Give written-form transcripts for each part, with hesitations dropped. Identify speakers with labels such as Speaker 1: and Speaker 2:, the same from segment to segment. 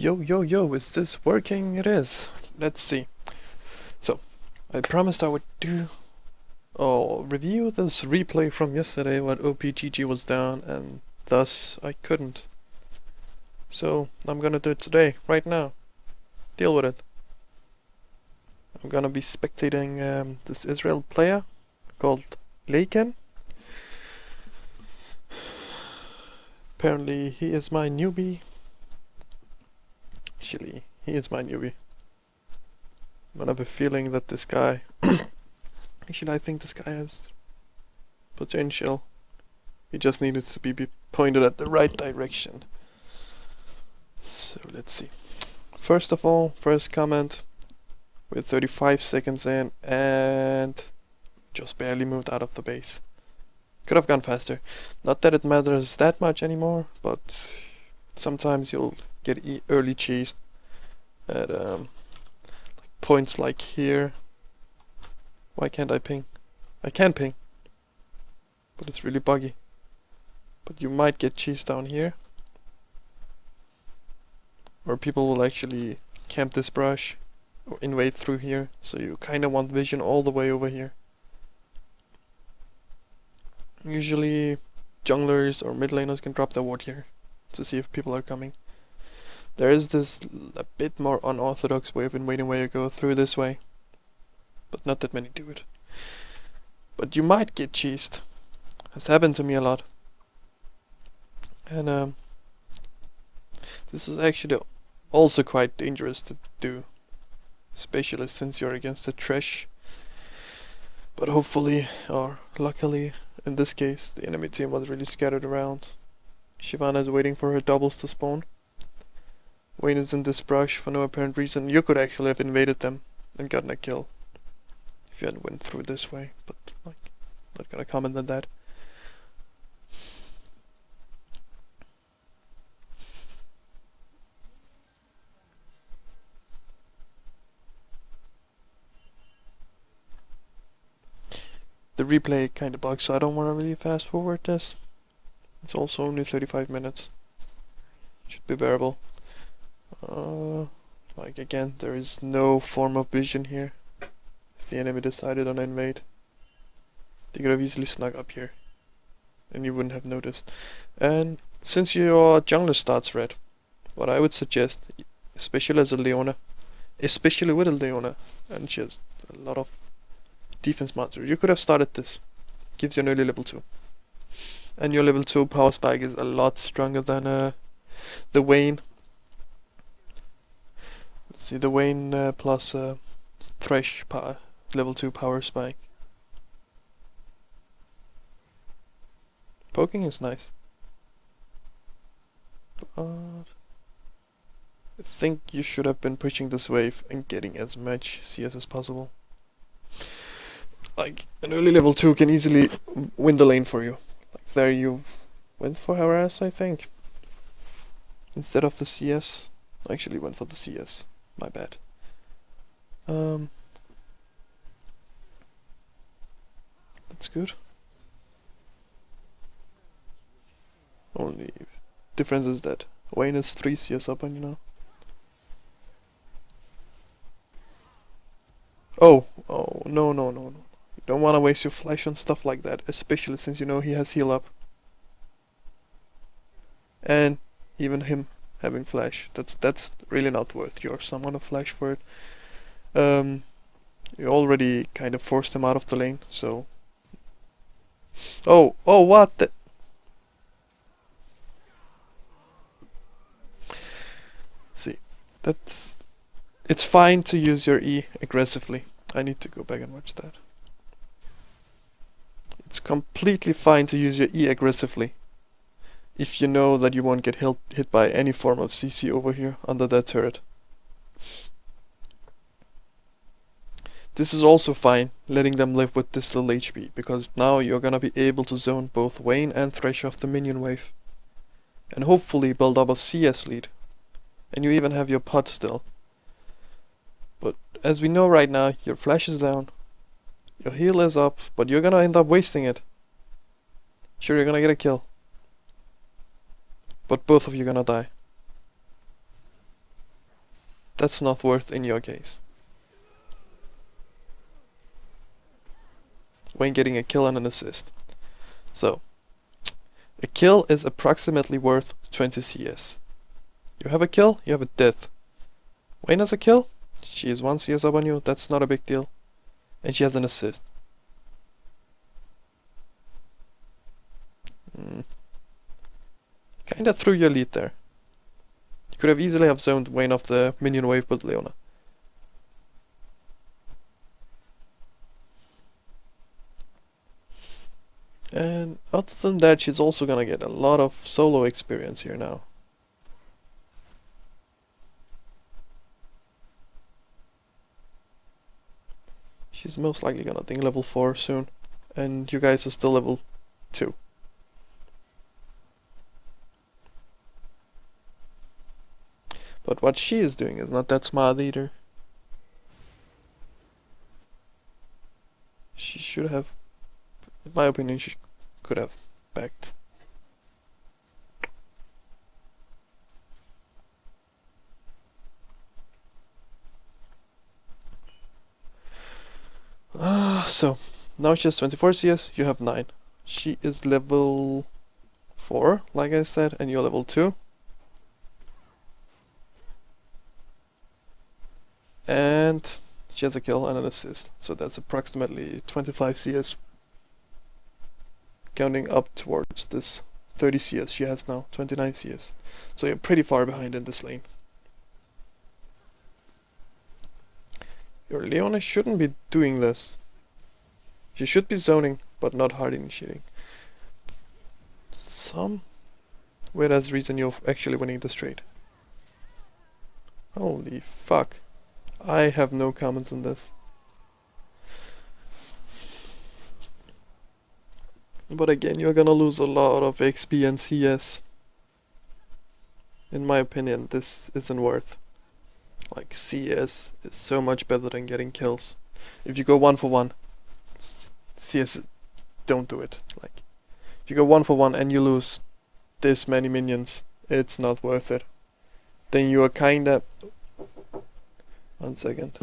Speaker 1: Yo, is this working? It is. Let's see. So, I promised I would review this replay from yesterday when OPGG was down, and thus I couldn't. So, I'm gonna do it today, right now. Deal with it. I'm gonna be spectating this Ezreal player called Leicken. Apparently he is my newbie. Actually, he is my newbie. I have a feeling that this guy... Actually, I think this guy has potential. He just needed to be pointed at the right direction. So, let's see. First of all, first comment. We're 35 seconds in and just barely moved out of the base. Could have gone faster. Not that it matters that much anymore, but sometimes you'll get early cheesed at points like here. Why can't I ping? I can ping, but it's really buggy. But you might get cheesed down here, or people will actually camp this brush or invade through here, so you kinda want vision all the way over here. Usually junglers or mid laners can drop their ward here to see if people are coming. There is this a bit more unorthodox way of invading where you go through this way, but not that many do it. But you might get cheesed. Has happened to me a lot. And this is actually also quite dangerous to do, especially since you're against a trash. But hopefully, or luckily, in this case, the enemy team was really scattered around. Shyvana is waiting for her doubles to spawn. Vayne is in this brush for no apparent reason. You could actually have invaded them and gotten a kill if you hadn't went through this way, but like, not gonna comment on that. The replay kinda bugs, so I don't wanna really fast forward this. It's also only 35 minutes. Should be bearable. Like again, there is no form of vision here. If the enemy decided on invade, they could have easily snuck up here, and you wouldn't have noticed. And since your jungler starts red, what I would suggest, especially as a Leona, especially with a Leona, and she has a lot of defense monster, you could have started this. Gives you an early level 2. And your level 2 power spike is a lot stronger than the Vayne. Let's see, the Vayne plus Thresh power, level 2 power spike. Poking is nice. But I think you should have been pushing this wave and getting as much CS as possible. Like, an early level 2 can easily win the lane for you. Like, there you went for harass, I think. Instead of the CS. I actually went for the CS. My bad. That's good. Only difference is that Vayne is 3 CS up on you now. Oh, no. You don't want to waste your flash on stuff like that, especially since you know he has heal up. And even him having flash, that's really not worth your summon of flash for it. You already kind of forced him out of the lane, so... Oh, what the... See, it's fine to use your E aggressively. I need to go back and watch that. It's completely fine to use your E aggressively if you know that you won't get hit by any form of CC over here under that turret. This is also fine, letting them live with this little HP, because now you're gonna be able to zone both Vayne and Thresh off the minion wave. And hopefully build up a CS lead. And you even have your pot still. But as we know right now, your flash is down, your heal is up, but you're gonna end up wasting it. Sure, you're gonna get a kill, but both of you gonna die. That's not worth in your case. When getting a kill and an assist. So, a kill is approximately worth 20 CS. You have a kill, you have a death. Vayne has a kill, she is 1 CS up on you, that's not a big deal. And she has an assist. Kinda threw your lead there. You could have easily have zoned Vayne off the minion wave with Leona. And other than that, she's also gonna get a lot of solo experience here now. She's most likely gonna ding level 4 soon, and you guys are still level 2. But what she is doing is not that smart either. She should have, in my opinion, she could have backed. So, now she has 24 CS, you have 9. She is level 4, like I said, and you're level 2. And she has a kill and an assist, so that's approximately 25 CS. Counting up towards this 30 CS she has now, 29 CS. So you're pretty far behind in this lane. Your Leona shouldn't be doing this. She should be zoning, but not hard initiating. Some weird ass reason you're actually winning this trade. Holy fuck. I have no comments on this. But again, you're gonna lose a lot of XP and CS. In my opinion, this isn't worth. Like, CS is so much better than getting kills. If you go 1 for 1, CS, don't do it. Like, if you go 1 for 1 and you lose this many minions, it's not worth it. Then you are kinda... 1 second.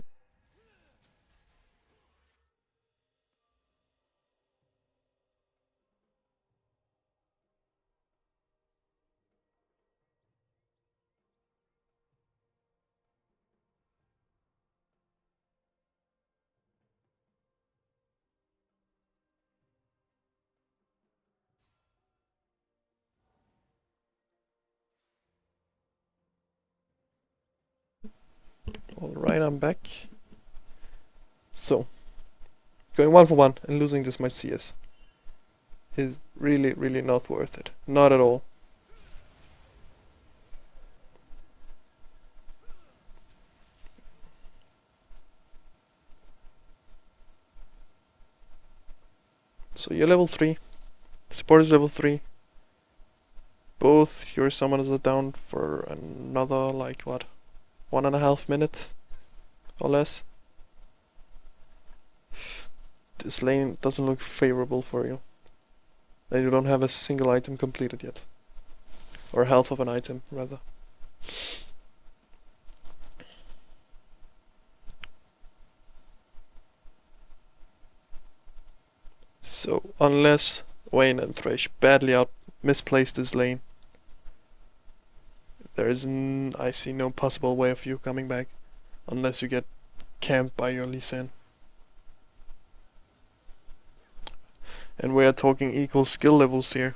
Speaker 1: Alright, I'm back. So, going 1 for 1 and losing this much CS is really not worth it. Not at all. So you're level 3. Support is level 3. Both your summoners are down for another, like, what? 1.5 minutes? Or less? This lane doesn't look favorable for you. And you don't have a single item completed yet. Or half of an item, rather. So, unless Vayne and Thresh badly misplaced this lane, I see no possible way of you coming back. Unless you get camped by your Lee Sin. And we are talking equal skill levels here.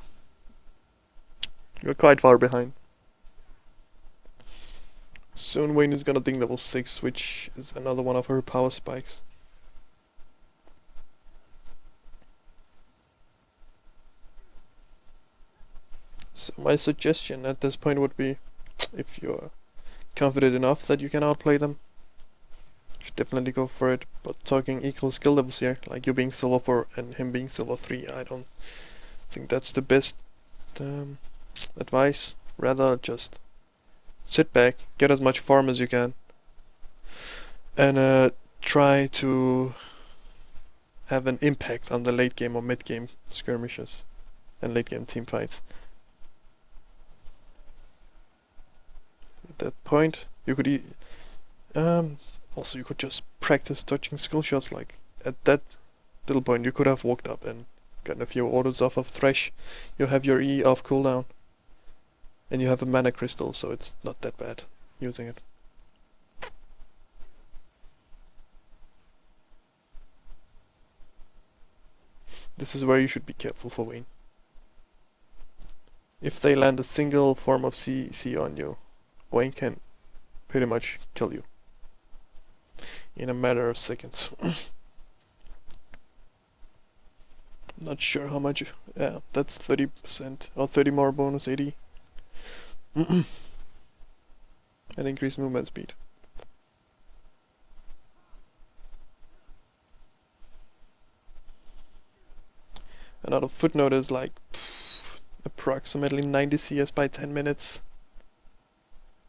Speaker 1: You're quite far behind. Soon Vayne is gonna ding level 6, which is another one of her power spikes. So my suggestion at this point would be, if you're confident enough that you can outplay them, you should definitely go for it. But talking equal skill levels here, like you being silver 4 and him being silver 3, I don't think that's the best advice. Rather just sit back, get as much farm as you can, and try to have an impact on the late game or mid game skirmishes and late game team fights. At that point, you could also you could just practice dodging skill shots. Like at that little point, you could have walked up and gotten a few orders off of Thresh. You have your E off cooldown, and you have a mana crystal, so it's not that bad using it. This is where you should be careful for Vayne. If they land a single form of CC on you, Vayne can pretty much kill you in a matter of seconds. Not sure how much. Yeah, that's 30% or 30 more bonus 80. And increased movement speed. Another footnote is like approximately 90 CS by 10 minutes.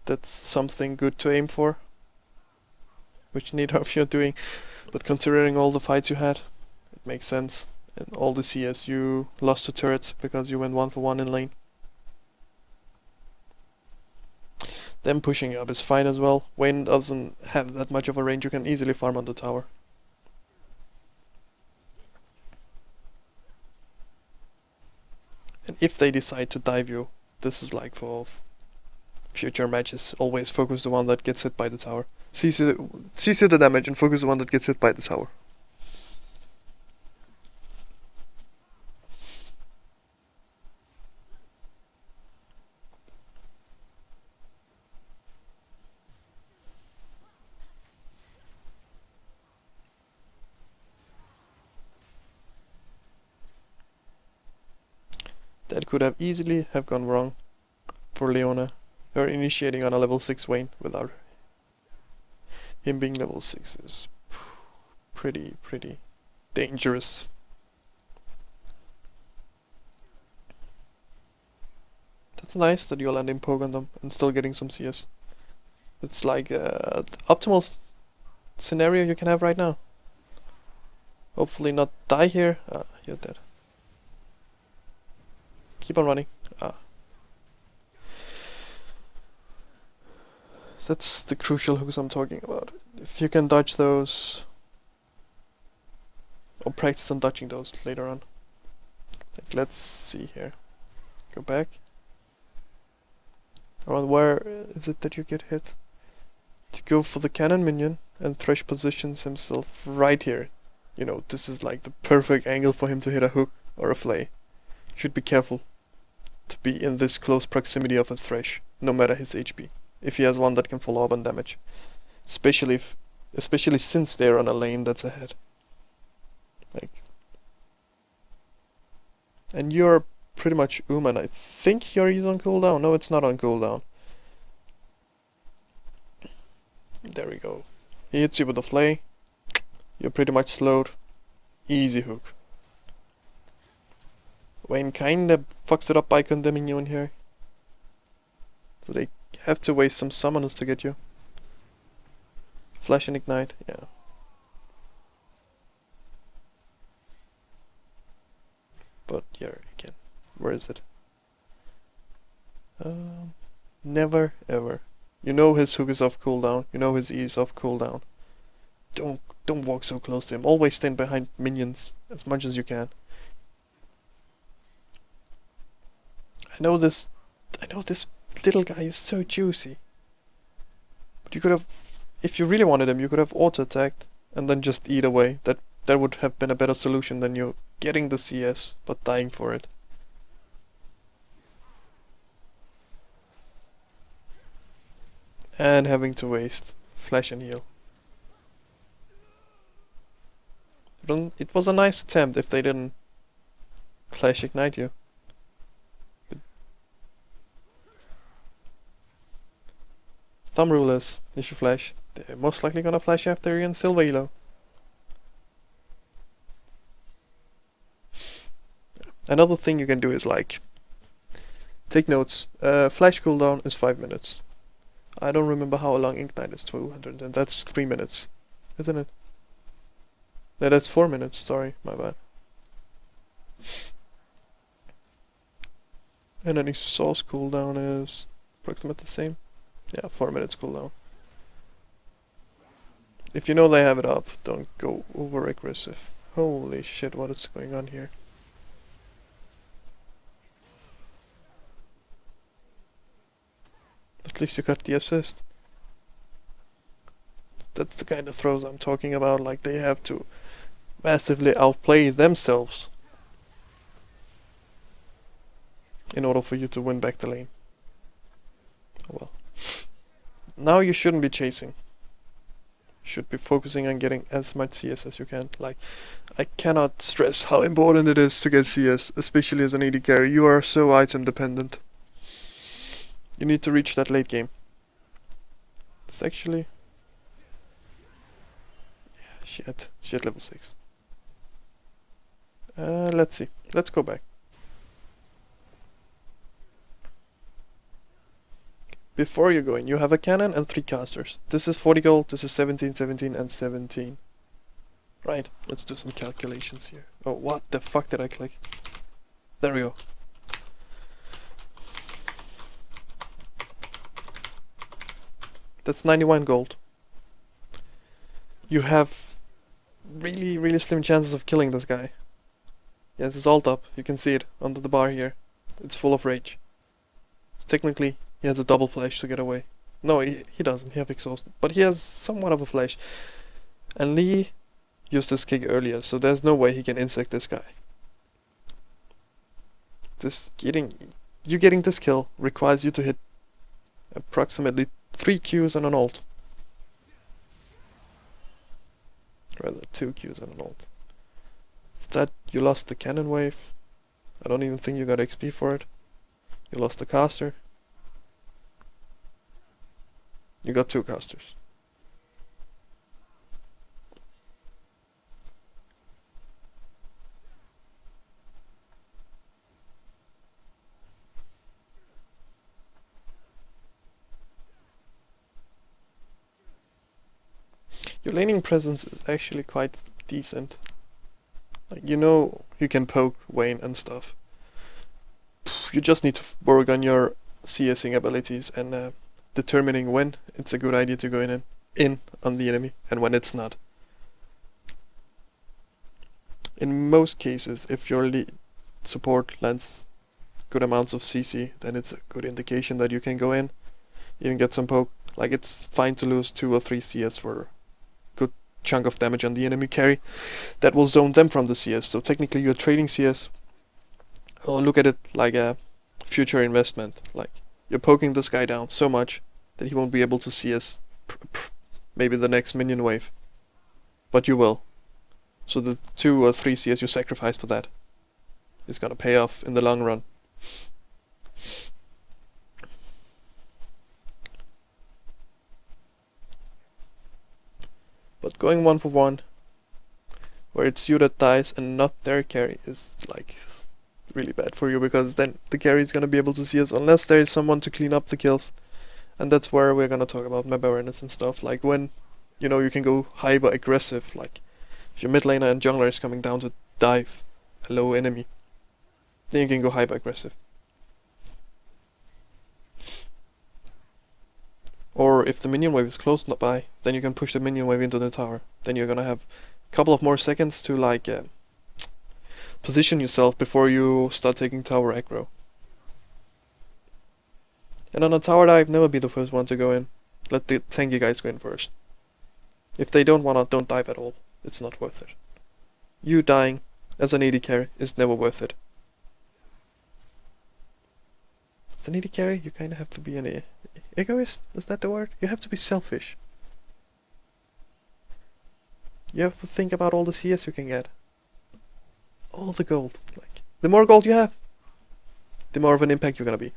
Speaker 1: That's something good to aim for, which neither of you are doing, but considering all the fights you had, it makes sense. And all the CS you lost to turrets because you went 1 for 1 in lane. Them pushing up is fine as well. Vayne doesn't have that much of a range, you can easily farm on the tower. And if they decide to dive you, this is like for future matches, always focus the one that gets hit by the tower. CC the damage and focus the one that gets hit by the tower. That could have easily have gone wrong for Leona. Her initiating on a level 6 Vayne without him being level 6 is pretty dangerous. That's nice that you're landing poke on them and still getting some CS. It's like the optimal scenario you can have right now. Hopefully not die here. Ah, you're dead. Keep on running. Ah. That's the crucial hooks I'm talking about. If you can dodge those, or practice on dodging those later on. Like, let's see here. Go back. Around where is it that you get hit? To go for the cannon minion, and Thresh positions himself right here. You know, this is like the perfect angle for him to hit a hook or a flay. You should be careful to be in this close proximity of a Thresh, no matter his HP. If he has one that can follow up on damage. Especially since they're on a lane that's ahead. Like, and you're pretty much Uman. I think your E's on cooldown. No, it's not on cooldown. There we go. He hits you with a flay. You're pretty much slowed. Easy hook. Vayne kinda fucks it up by condemning you in here. So they have to waste some summoners to get you. Flash and ignite, yeah. But yeah, again, where is it? Never ever. You know his hook is off cooldown. You know his E is off cooldown. Don't walk so close to him. Always stand behind minions as much as you can. I know this little guy is so juicy. But you could have, if you really wanted him, you could have auto-attacked and then just eat away. That would have been a better solution than you getting the CS but dying for it. And having to waste flash and heal. It was a nice attempt if they didn't flash ignite you. But thumb rule is, if you flash, they're most likely gonna flash after you're in silver elo. Another thing you can do is like, take notes. Flash cooldown is 5 minutes. I don't remember how long ignite is, 200, and that's 3 minutes, isn't it? No, that's 4 minutes, sorry, my bad. And any source cooldown is approximately the same. Yeah, 4 minutes cooldown. If you know they have it up, don't go over aggressive. Holy shit, what is going on here? At least you got the assist. That's the kind of throws I'm talking about, like they have to massively outplay themselves in order for you to win back the lane. Oh well. Now you shouldn't be chasing. You should be focusing on getting as much CS as you can. Like, I cannot stress how important it is to get CS, especially as an AD carry. You are so item dependent. You need to reach that late game. It's actually... yeah, she had level 6. Let's see. Let's go back. Before you go in, you have a cannon and 3 casters. This is 40 gold, this is 17, 17, and 17. Right, let's do some calculations here. Oh, what the fuck did I click? There we go. That's 91 gold. You have really slim chances of killing this guy. Yes, it's ult up. You can see it under the bar here. It's full of rage. Technically, he has a double flash to get away. No, he doesn't. He has exhaust. But he has somewhat of a flash. And Lee used this kick earlier, so there's no way he can insect this guy. You getting this kill requires you to hit approximately 3 Qs and an ult. Rather, 2 Qs and an ult. That you lost the cannon wave. I don't even think you got XP for it. You lost the caster. You got 2 casters. Your laning presence is actually quite decent. Like, you know you can poke Vayne and stuff. You just need to work on your CSing abilities and determining when it's a good idea to go in on the enemy and when it's not. In most cases, if your support lands good amounts of CC, then it's a good indication that you can go in, even get some poke. Like, it's fine to lose 2 or 3 CS for good chunk of damage on the enemy carry. That will zone them from the CS, so technically you're trading CS. Or look at it like a future investment. Like, you're poking this guy down so much that he won't be able to CS maybe the next minion wave. But you will. So the 2 or 3 CS you sacrifice for that is gonna pay off in the long run. But going 1-for-1, where it's you that dies and not their carry, is like really bad for you, because then the carry is gonna be able to see us unless there is someone to clean up the kills. And that's where we're gonna talk about map awareness and stuff, like when, you know, you can go hyper aggressive, like if your mid laner and jungler is coming down to dive a low enemy, then you can go hyper aggressive. Or if the minion wave is close by, then you can push the minion wave into the tower. Then you're gonna have a couple of more seconds to like position yourself before you start taking tower aggro. And on a tower dive, never be the first one to go in. Let the tanky guys go in first. If they don't wanna, don't dive at all. It's not worth it. You dying as an AD carry is never worth it. As an AD carry, you kinda have to be an egoist? Is that the word? You have to be selfish. You have to think about all the CS you can get. All the gold. Like, the more gold you have, the more of an impact you're gonna be.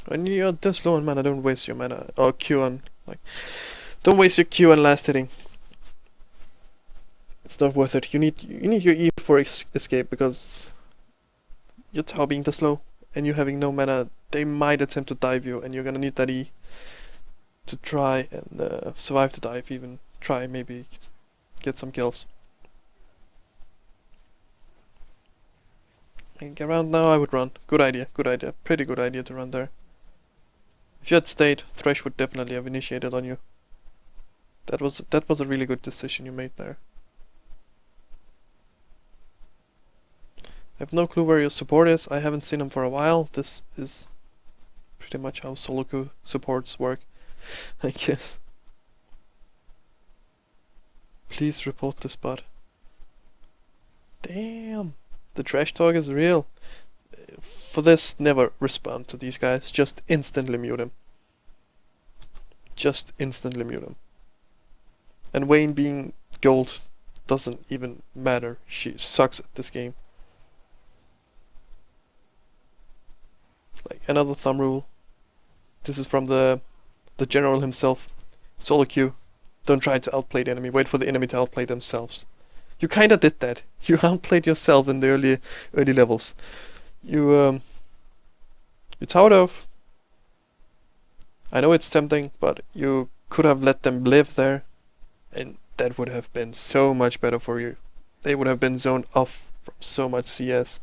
Speaker 1: When you're this low on mana, don't waste your mana or Q on, like, don't waste your Q on last hitting. It's not worth it. You need your E for escape, because your tower being this low and you having no mana, they might attempt to dive you, and you're gonna need that E to try and survive the dive. Even try maybe get some kills. And around now I would run. Good idea, pretty good idea to run there. If you had stayed, Thresh would definitely have initiated on you. That was a really good decision you made there. I have no clue where your support is. I haven't seen him for a while. This is pretty much how solo queue supports work, I guess. Please report this bot. Damn, the trash talk is real. For this, never respond to these guys. Just instantly mute him. Just instantly mute him. And Vayne being gold doesn't even matter. She sucks at this game. Like, another thumb rule. This is from the general himself. Solo queue. Don't try to outplay the enemy. Wait for the enemy to outplay themselves. You kinda did that. You outplayed yourself in the early levels. You towered off. I know it's tempting, but you could have let them live there, and that would have been so much better for you. They would have been zoned off from so much CS.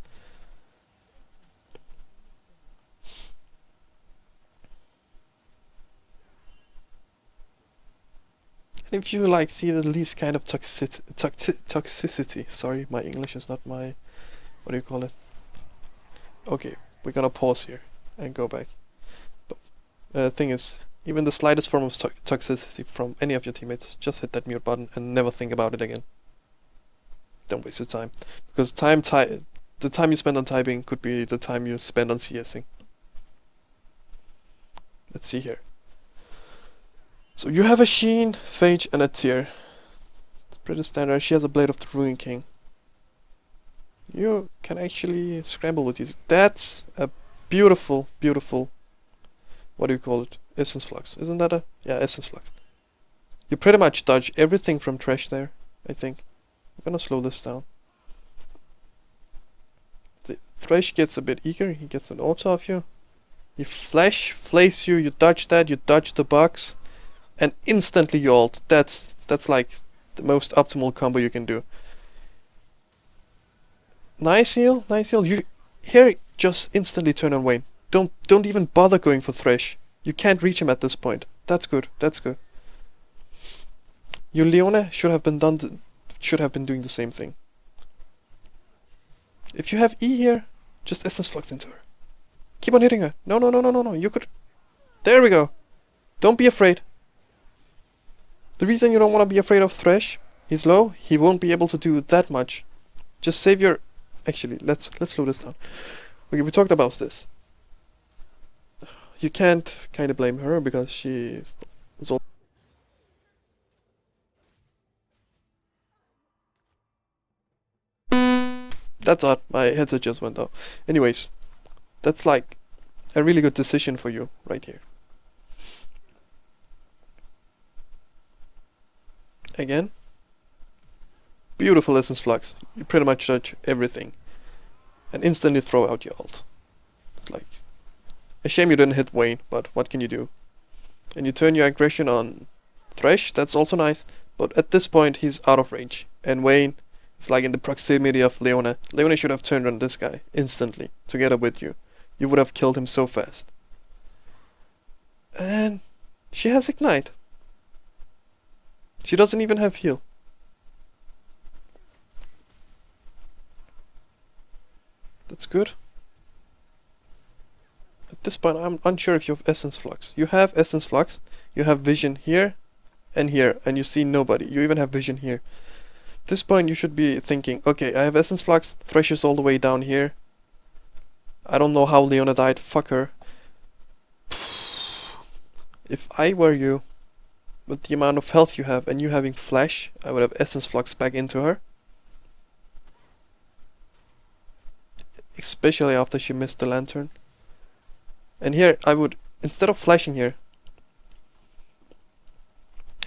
Speaker 1: And if you like see the least kind of toxicity, sorry, my English is not my, what do you call it? Okay, we're gonna pause here and go back. But thing is, even the slightest form of toxicity from any of your teammates, just hit that mute button and never think about it again. Don't waste your time, because the time you spend on typing could be the time you spend on CSing. Let's see here. So you have a Sheen, Phage, and a Tyr. It's pretty standard. She has a Blade of the Ruin King. You can actually scramble with these. That's a beautiful, beautiful, what do you call it? Essence Flux. Isn't that a... yeah, Essence Flux. You pretty much dodge everything from Thresh there, I think. I'm gonna slow this down. The Thresh gets a bit eager. He gets an auto off you. He flays you, you dodge that, you dodge the box, and instantly you ult. That's like the most optimal combo you can do. Nice heal, nice heal. You here just instantly turn on Vayne. Don't even bother going for Thresh. You can't reach him at this point. That's good. That's good. Your Leona should have been doing the same thing. If you have E here, just Essence Flux into her. Keep on hitting her. No. You could. There we go. Don't be afraid. The reason you don't want to be afraid of Thresh, he's low. He won't be able to do that much. Just save your. Actually, let's slow this down. Okay, we talked about this. You can't kind of blame her because she is all. That's odd. My headset just went off. Anyways, that's like a really good decision for you right here. Again, Beautiful Essence Flux. You pretty much dodge everything. And instantly throw out your ult. It's like... a shame you didn't hit Vayne, but what can you do? And you turn your aggression on Thresh, that's also nice. But at this point he's out of range. And Vayne is like in the proximity of Leona. Leona should have turned on this guy instantly, together with you. You would have killed him so fast. And she has Ignite. She doesn't even have heal. That's good. At this point I'm unsure if you have Essence Flux. You have Essence Flux, you have Vision here, and you see nobody. You even have Vision here. At this point you should be thinking, okay, I have Essence Flux, Thresh is all the way down here. I don't know how Leona died, fuck her. If I were you, with the amount of health you have and you having Flash, I would have Essence Flux back into her. Especially after she missed the lantern. And here I would, instead of flashing here,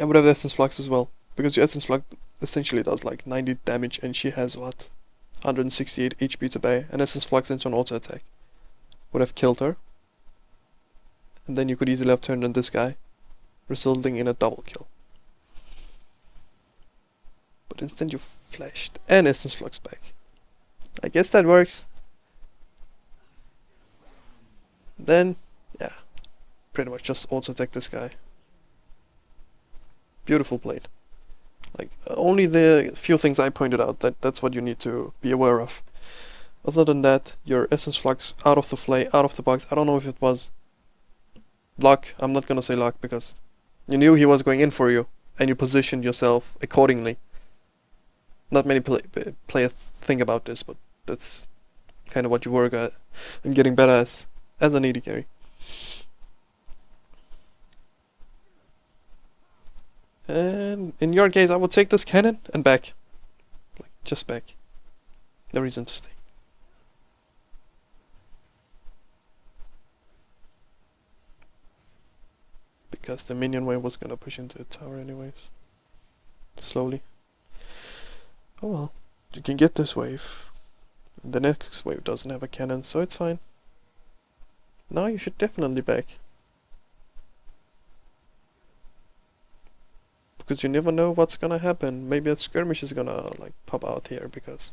Speaker 1: I would have Essence Flux as well. Because your Essence Flux essentially does like 90 damage and she has what? 168 HP to buy. And Essence Flux into an auto attack would have killed her. And then you could easily have turned on this guy, resulting in a double kill. But instead you flashed and Essence Flux back. I guess that works. Then, yeah, pretty much just auto attack this guy. Beautiful played. Like, only the few things I pointed out, that's what you need to be aware of. Other than that, your Essence Flux out of the play, out of the box. I don't know if it was luck. I'm not gonna say luck because you knew he was going in for you and you positioned yourself accordingly. Not many players think about this, but that's kind of what you work at and getting better as an AD carry. And in your case, I would take this cannon and back. Like, just back. No reason to stay. Because the minion wave was gonna push into the tower anyways. Slowly. Oh well. You can get this wave. The next wave doesn't have a cannon, so it's fine. Now you should definitely back. Because you never know what's gonna happen. Maybe a skirmish is gonna like pop out here because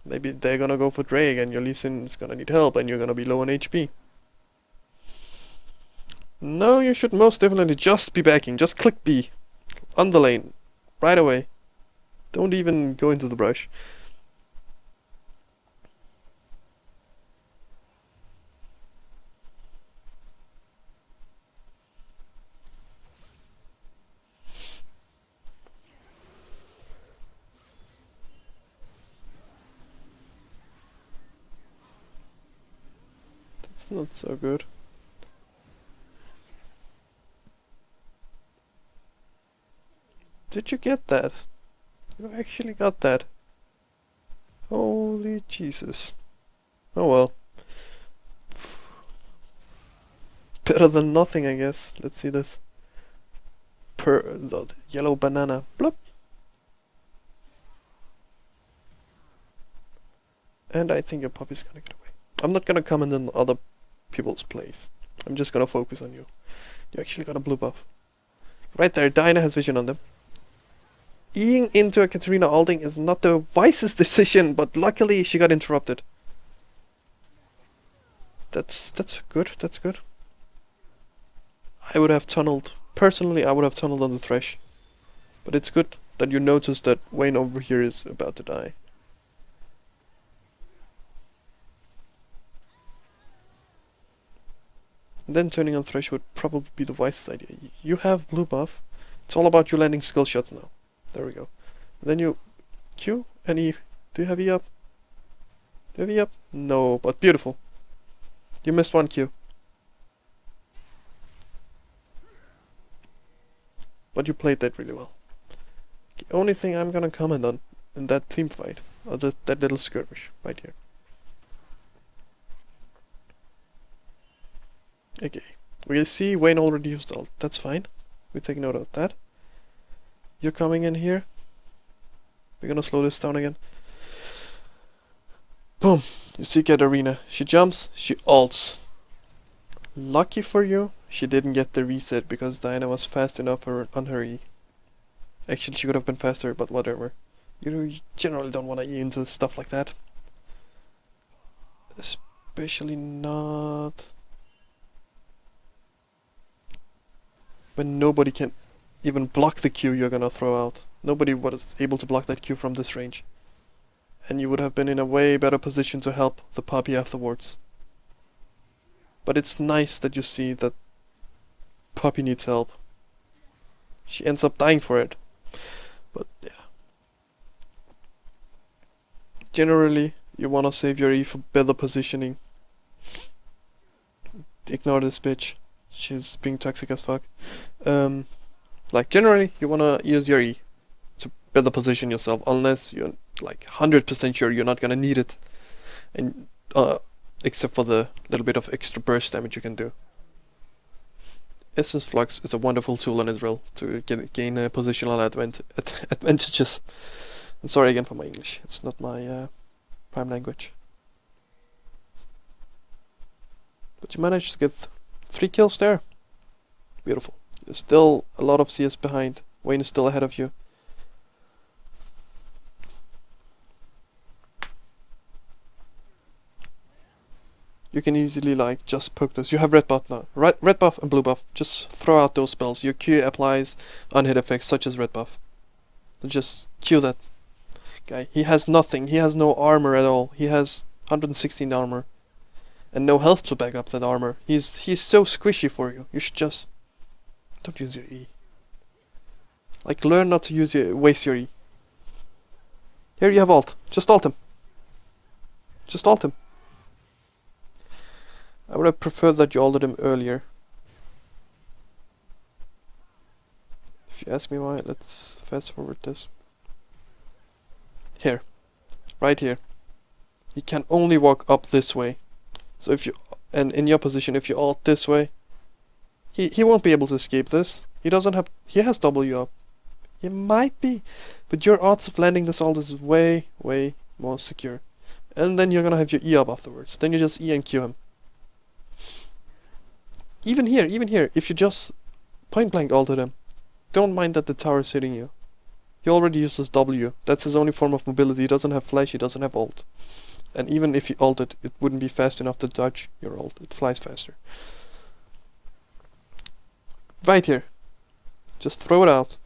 Speaker 1: maybe they're gonna go for Drake and your Lee Sin is gonna need help and you're gonna be low on HP. No, you should most definitely just be backing. Just click B. On the lane. Right away. Don't even go into the brush. That's not so good. Did you get that? You actually got that. Holy Jesus. Oh well. Better than nothing, I guess. Let's see this. The yellow banana. Bloop. And I think your puppy's gonna get away. I'm not gonna comment on other people's plays. I'm just gonna focus on you. You actually got a blue buff. Right there, Dinah has vision on them. Eing into a Katarina ulting is not the wisest decision, but luckily she got interrupted. That's good, that's good. I would have tunneled. Personally, I would have tunneled on the Thresh. But it's good that you noticed that Vayne over here is about to die. And then turning on Thresh would probably be the wisest idea. You have blue buff. It's all about you landing skill shots now. There we go. And then you Q and E. Do you have E up? Do you have E up? No, but beautiful. You missed one Q. But you played that really well. The only thing I'm gonna comment on in that team fight, or that little skirmish right here. Okay, we see Vayne already used ult. That's fine. We take note of that. You're coming in here. We're gonna slow this down again. Boom! You see Katarina. She jumps, she ults. Lucky for you, she didn't get the reset because Diana was fast enough on her E. Actually, she could have been faster, but whatever. You generally don't want to E into stuff like that. Especially not when nobody can even block the Q you're gonna throw out. Nobody was able to block that Q from this range. And you would have been in a way better position to help the puppy afterwards. But it's nice that you see that puppy needs help. She ends up dying for it. But yeah. Generally, you wanna save your E for better positioning. Ignore this bitch. She's being toxic as fuck. Like generally, you wanna use your E to better position yourself, unless you're like 100% sure you're not gonna need it, and except for the little bit of extra burst damage you can do. Essence Flux is a wonderful tool on Ezreal to gain positional advantages. And sorry again for my English, it's not my prime language. But you managed to get 3 kills there. Beautiful. You're still a lot of CS behind. Vayne is still ahead of you. You can easily like just poke this. You have red buff now. Red buff and blue buff. Just throw out those spells. Your Q applies unhit effects such as red buff. So just Q that guy. He has nothing. He has no armor at all. He has 116 armor. And no health to back up that armor. He's so squishy for you. You should just don't use your E. Like learn not to waste your E. Here you have ult. Just ult him. Just ult him. I would have preferred that you ulted him earlier. If you ask me why, let's fast forward this. Here. Right here. He can only walk up this way. So if you, and in your position, if you ult this way, he won't be able to escape this. He has W up. He might be, but your odds of landing this ult is way, way more secure. And then you're gonna have your E up afterwards. Then you just E and Q him. Even here, if you just point blank ulted him, don't mind that the tower is hitting you. He already uses W. That's his only form of mobility. He doesn't have flash, he doesn't have ult. And even if he ulted, it wouldn't be fast enough to dodge your ult. It flies faster. Right here. Just throw it out.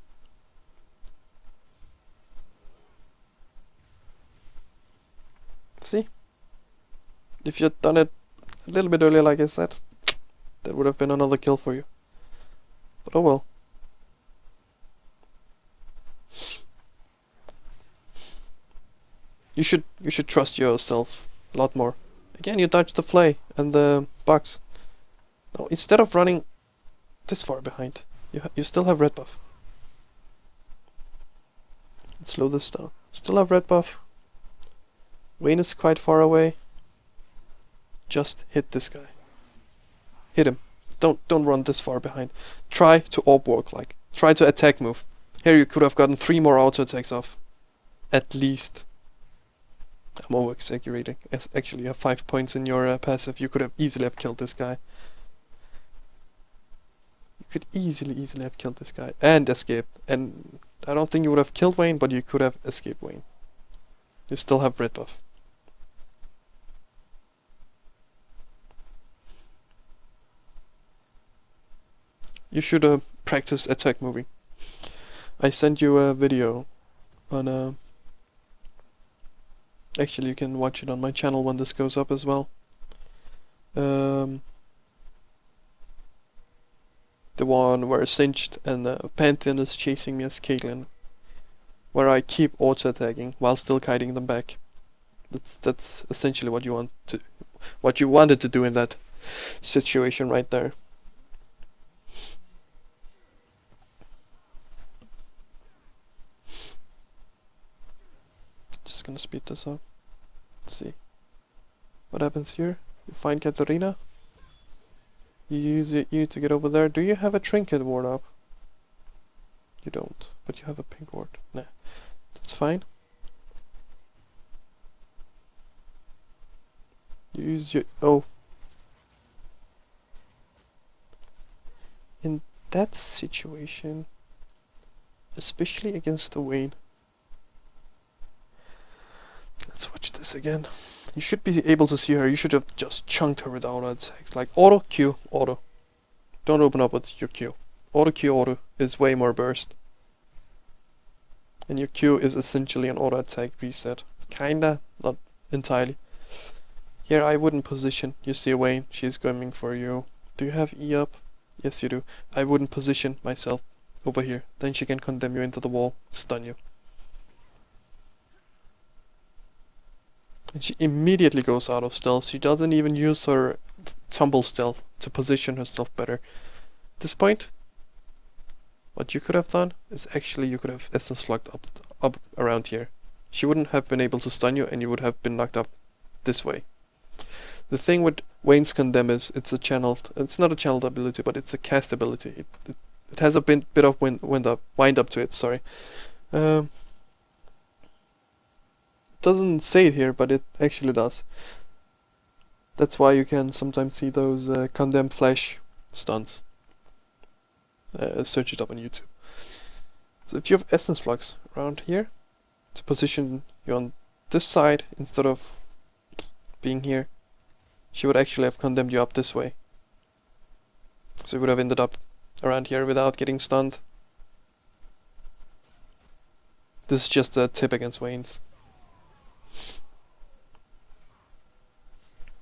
Speaker 1: See? If you'd done it a little bit earlier, like I said, that would have been another kill for you. But oh well. You should trust yourself a lot more. Again, you dodged the flay and the box. Now instead of running this far behind, you still have red buff. Let's slow this down. Still have red buff. Vayne is quite far away. Just hit this guy. Hit him. Don't run this far behind. Try to orb walk, like try to attack move. Here you could have gotten 3 more auto attacks off. At least. I'm over exaggerating. Actually you have 5 points in your passive. You could have easily killed this guy. You could easily have killed this guy and escape. And I don't think you would have killed Vayne, but you could have escaped Vayne. You still have red buff. You should practice attack moving. I sent you a video on actually you can watch it on my channel when this goes up as well. The one where Singed and Pantheon is chasing me as Caitlyn, where I keep auto attacking while still kiting them back. That's essentially what you wanted to do in that situation right there. Just gonna speed this up. Let's see what happens here. You find Katarina. You use it. You need to get over there. Do you have a trinket ward up? You don't, but you have a pink ward. Nah, that's fine. You use your... Oh. In that situation, especially against the Vayne. Let's watch this again. You should be able to see her. You should have just chunked her with auto attacks. Like auto, Q, auto. Don't open up with your Q. Auto, Q, auto is way more burst. And your Q is essentially an auto attack reset. Kinda, not entirely. Here I wouldn't position. You see Vayne, she's coming for you. Do you have E up? Yes you do. I wouldn't position myself over here. Then she can condemn you into the wall, stun you. And she immediately goes out of stealth. She doesn't even use her tumble stealth to position herself better. At this point, what you could have done is actually you could have essence flugged up around here. She wouldn't have been able to stun you and you would have been knocked up this way. The thing with Vayne's Condemn is it's not a channeled ability, but it's a cast ability. It has a bit of wind up to it, sorry. Doesn't say it here, but it actually does. That's why you can sometimes see those Condemn flash stuns. Search it up on YouTube. So if you have Essence Flux around here, to position you on this side instead of being here, she would actually have condemned you up this way. So you would have ended up around here without getting stunned. This is just a tip against Vayne's.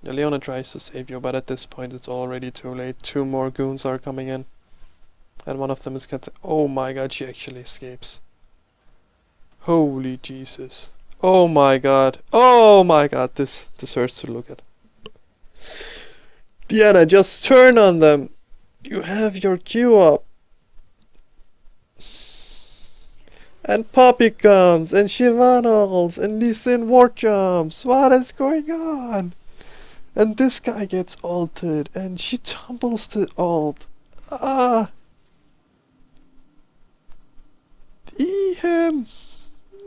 Speaker 1: Yeah, Leona tries to save you, but at this point it's already too late. 2 more goons are coming in. And one of them is oh my god, she actually escapes. Holy Jesus. Oh my god. Oh my god, this hurts to look at. Diana, just turn on them. You have your Q up. And Poppy comes, and Shivanals, and Lee Sin war jumps. What is going on? And this guy gets ulted, and she tumbles to ult. Ah! E him!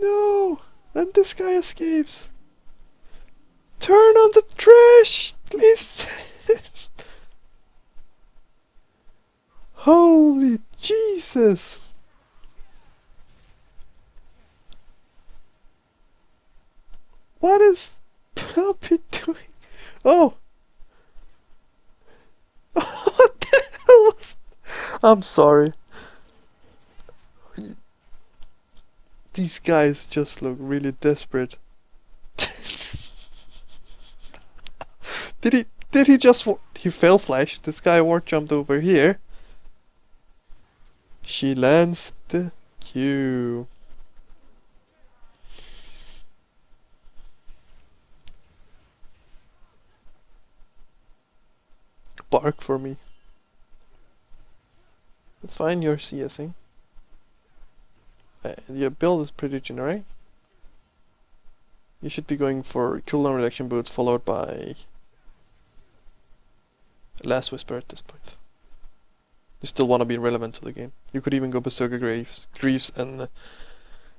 Speaker 1: No! And this guy escapes. Turn on the trash! Please! Holy Jesus! What is Puppy doing? Oh! What the hell was... I'm sorry. These guys just look really desperate. Did he just... He fell flash. This guy ward jumped over here. She lands the Q. Bark for me. It's fine, you're CSing. Your build is pretty generic. You should be going for cooldown reduction boots followed by Last Whisper at this point. You still want to be relevant to the game. You could even go Berserker Greaves and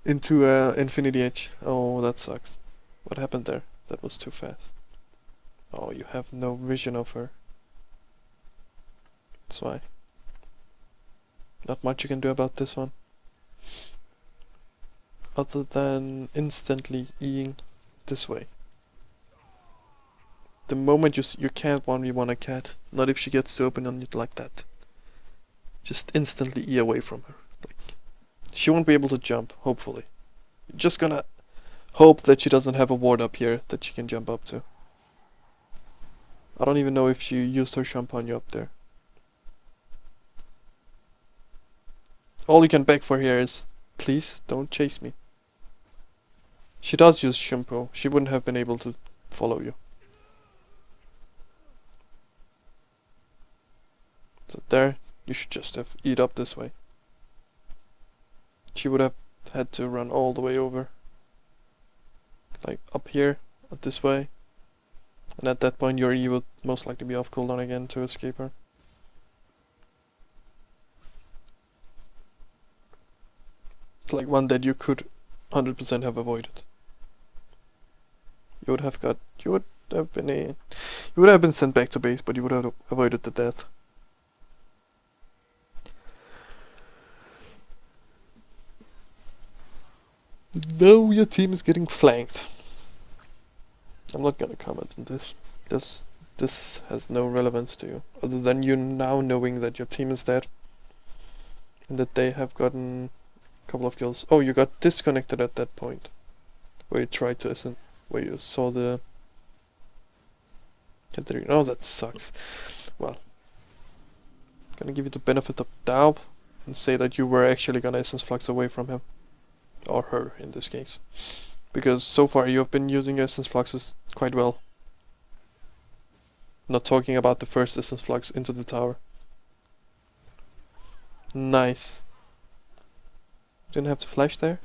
Speaker 1: into Infinity Edge. Oh, that sucks. What happened there? That was too fast. Oh, you have no vision of her. That's why. Not much you can do about this one. Other than instantly Eing this way. The moment you can't 1v1 a cat, not if she gets to open on you like that. Just instantly E away from her. Like, she won't be able to jump, hopefully. You're just gonna hope that she doesn't have a ward up here that she can jump up to. I don't even know if she used her champagne up there. All you can beg for here is, please don't chase me. She does use shampoo. She wouldn't have been able to follow you. So there, you should just have eat up this way. She would have had to run all the way over. Like up here, up this way. And at that point your E would most likely be off cooldown again to escape her. It's like one that you could 100% have avoided. You would have been you would have been sent back to base, but you would have avoided the death. Now your team is getting flanked. I'm not gonna comment on this. This has no relevance to you, other than you now knowing that your team is dead. And that they have gotten a couple of kills. Oh, you got disconnected at that point. Where you tried to ascend, where you saw the... Oh, that sucks. Well, I'm gonna give you the benefit of doubt and say that you were actually gonna essence flux away from him. Or her, in this case. Because so far you have been using essence fluxes quite well. Not talking about the first essence flux into the tower. Nice. Didn't have to flash there,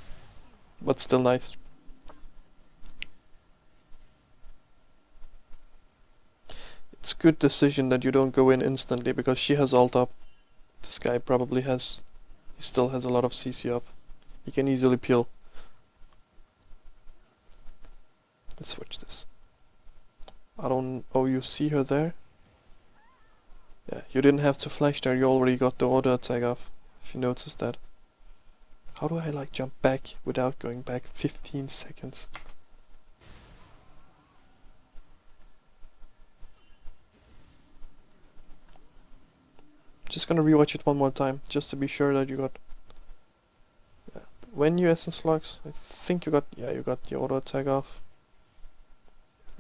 Speaker 1: but still nice. It's good decision that you don't go in instantly, because she has ult up. This guy probably has... He still has a lot of CC up. He can easily peel. Let's switch this. I don't... Oh, you see her there? Yeah, you didn't have to flash there, you already got the auto attack off. If you noticed that. How do I like jump back without going back 15 seconds? Just gonna rewatch it one more time, just to be sure that you got... Yeah. When you essence flux, I think you got... Yeah, you got the auto attack off.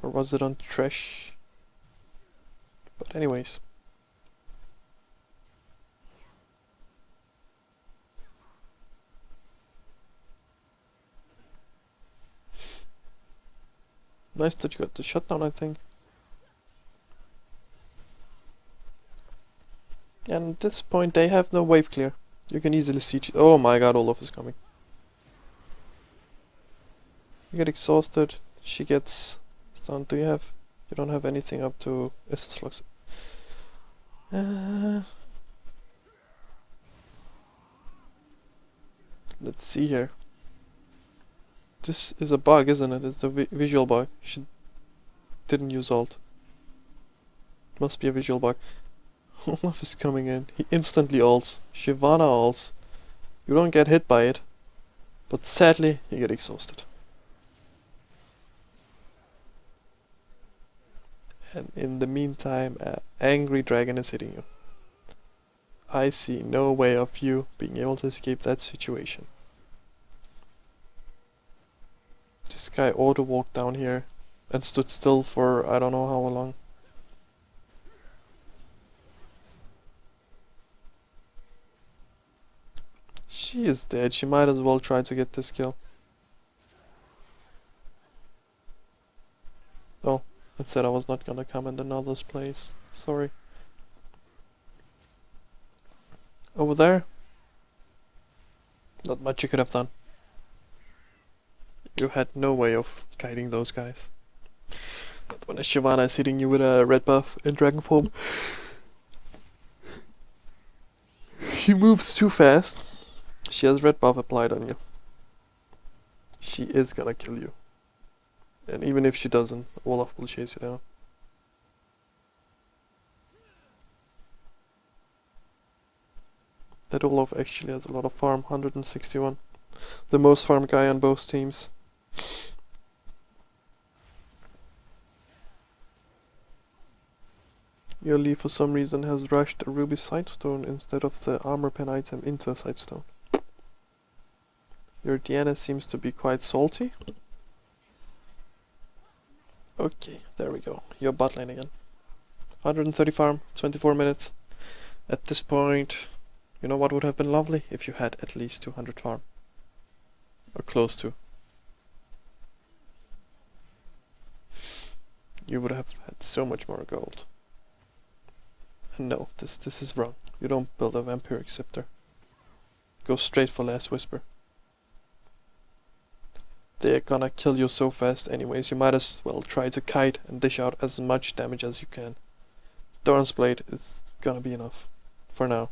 Speaker 1: Or was it on trash? But anyways. Nice that you got the shutdown, I think. And at this point they have no wave clear. You can easily see... Oh my god, Olaf is coming. You get exhausted, she gets stunned. Do you have... You don't have anything up to essence flux. Let's see here. This is a bug, isn't it? It's the visual bug. She didn't use ult. Must be a visual bug. Olaf is coming in. He instantly ults. Shyvana ults. You don't get hit by it. But sadly, you get exhausted. And in the meantime, an angry dragon is hitting you. I see no way of you being able to escape that situation. This guy auto walked down here and stood still for I don't know how long. She is dead, she might as well try to get this kill. Oh, I said I was not gonna comment on others' place. Sorry. Over there? Not much you could have done. You had no way of guiding those guys. But when a Shyvana is hitting you with a red buff in dragon form, she moves too fast. She has red buff applied on you. She is gonna kill you. And even if she doesn't, Olaf will chase you down. That Olaf actually has a lot of farm, 161. The most farmed guy on both teams. Your Lee for some reason has rushed a ruby sightstone instead of the armor pen item into a sightstone. Your Diana seems to be quite salty. Okay, there we go. You're bot lane again. 130 farm, 24 minutes. At this point, you know what would have been lovely? If you had at least 200 farm. Or close to. You would have had so much more gold. And no, this is wrong. You don't build a vampiric scepter. Go straight for Last Whisper. They're gonna kill you so fast anyways, you might as well try to kite and dish out as much damage as you can. Doran's Blade is gonna be enough. For now.